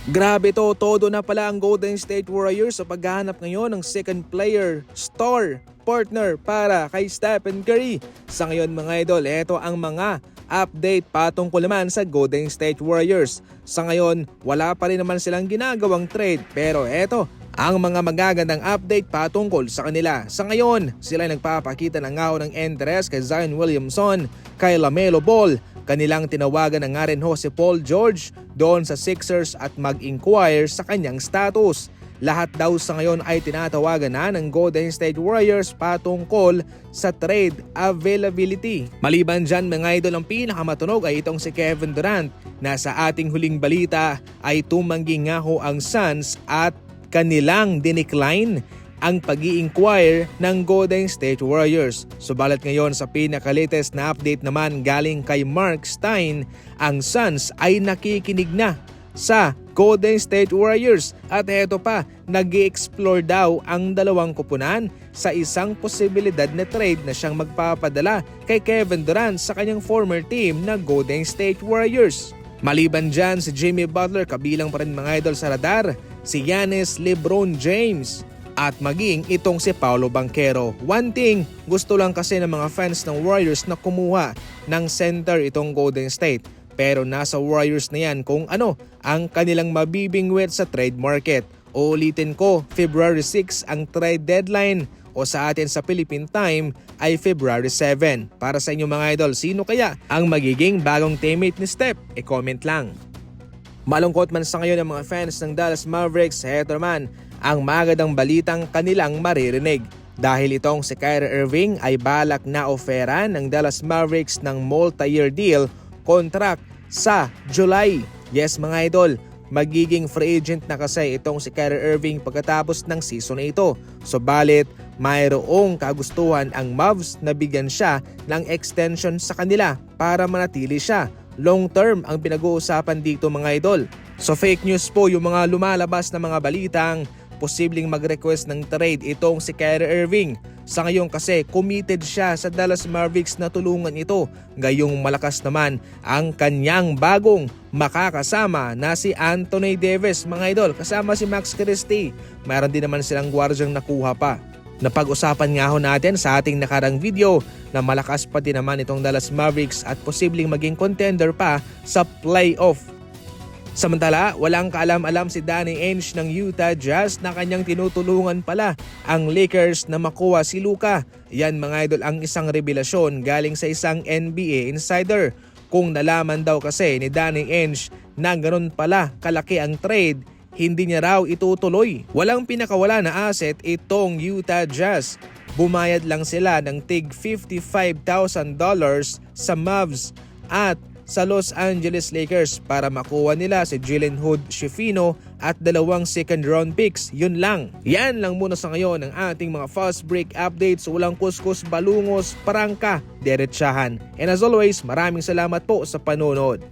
Grabe to, todo na pala ang Golden State Warriors sa paghahanap ngayon ng second player, star, partner para kay Stephen Curry. Sa ngayon mga idol, ito ang mga update patungkol naman sa Golden State Warriors. Sa ngayon, wala pa rin naman silang ginagawang trade pero ito ang mga magagandang update patungkol sa kanila. Sa ngayon, sila nagpapakita ng ngaw ng interest kay Zion Williamson, kay LaMelo Ball. Kanilang tinawagan na nga rin ho si Paul George doon sa Sixers at mag-inquire sa kanyang status. Lahat daw sa ngayon ay tinatawagan na ng Golden State Warriors patungkol sa trade availability. Maliban dyan mga idol, ang pinakamatunog ay itong si Kevin Durant na sa ating huling balita ay tumanggi nga ho ang Suns at kanilang dinecline ang pag-i-inquire ng Golden State Warriors. Subalit ngayon sa pinaka-latest na update naman galing kay Mark Stein, ang Suns ay nakikinig na sa Golden State Warriors at eto pa, nag-i-explore daw ang dalawang kupunan sa isang posibilidad na trade na siyang magpapadala kay Kevin Durant sa kanyang former team na Golden State Warriors. Maliban dyan si Jimmy Butler, kabilang pa rin mga idol sa radar, si Giannis LeBron James at maging itong si Paolo Banchero. One thing, gusto lang kasi ng mga fans ng Warriors na kumuha ng center itong Golden State. Pero nasa Warriors na yan kung ano ang kanilang mabibingwit sa trade market. Uulitin ko, February 6 ang trade deadline o sa atin sa Philippine time ay February 7. Para sa inyo mga idol, sino kaya ang magiging bagong teammate ni Steph? E-comment lang. Malungkot man sa ngayon ng mga fans ng Dallas Mavericks, heto naman ang magandang balitang kanilang maririnig. Dahil itong si Kyrie Irving ay balak na oferan ng Dallas Mavericks ng multi-year deal contract sa July. Yes mga idol, magiging free agent na kasi itong si Kyrie Irving pagkatapos ng season na ito. Subalit, mayroong kagustuhan ang Mavs na bigyan siya ng extension sa kanila para manatili siya. Long term ang pinag-uusapan dito mga idol. So fake news po yung mga lumalabas na mga balitang posibleng mag-request ng trade itong si Kyrie Irving. Sa ngayon kasi committed siya sa Dallas Mavericks na tulungan ito. Gayong malakas naman ang kanyang bagong makakasama na si Anthony Davis mga idol. Kasama si Max Christie. Mayroon din naman silang gwardyang nakuha pa. Napag-usapan nga ho natin sa ating nakarang video na malakas pa din naman itong Dallas Mavericks at posibleng maging contender pa sa playoff. Samantala, walang kaalam-alam si Danny Ainge ng Utah Jazz na kanyang tinutulungan pala ang Lakers na makuha si Luka. Yan mga idol ang isang revelasyon galing sa isang NBA insider. Kung nalaman daw kasi ni Danny Ainge na ganoon pala kalaki ang trade, hindi niya raw itutuloy. Walang pinakawala na asset itong Utah Jazz. Bumayad lang sila ng tig $55,000 sa Mavs at sa Los Angeles Lakers para makuha nila si Jalen Hood-Schifino at 2 second round picks. Yun lang. Yan lang muna sa ngayon ang ating mga fast break updates. Walang kuskus, balungos, parangka, derechahan. And as always, maraming salamat po sa panonood.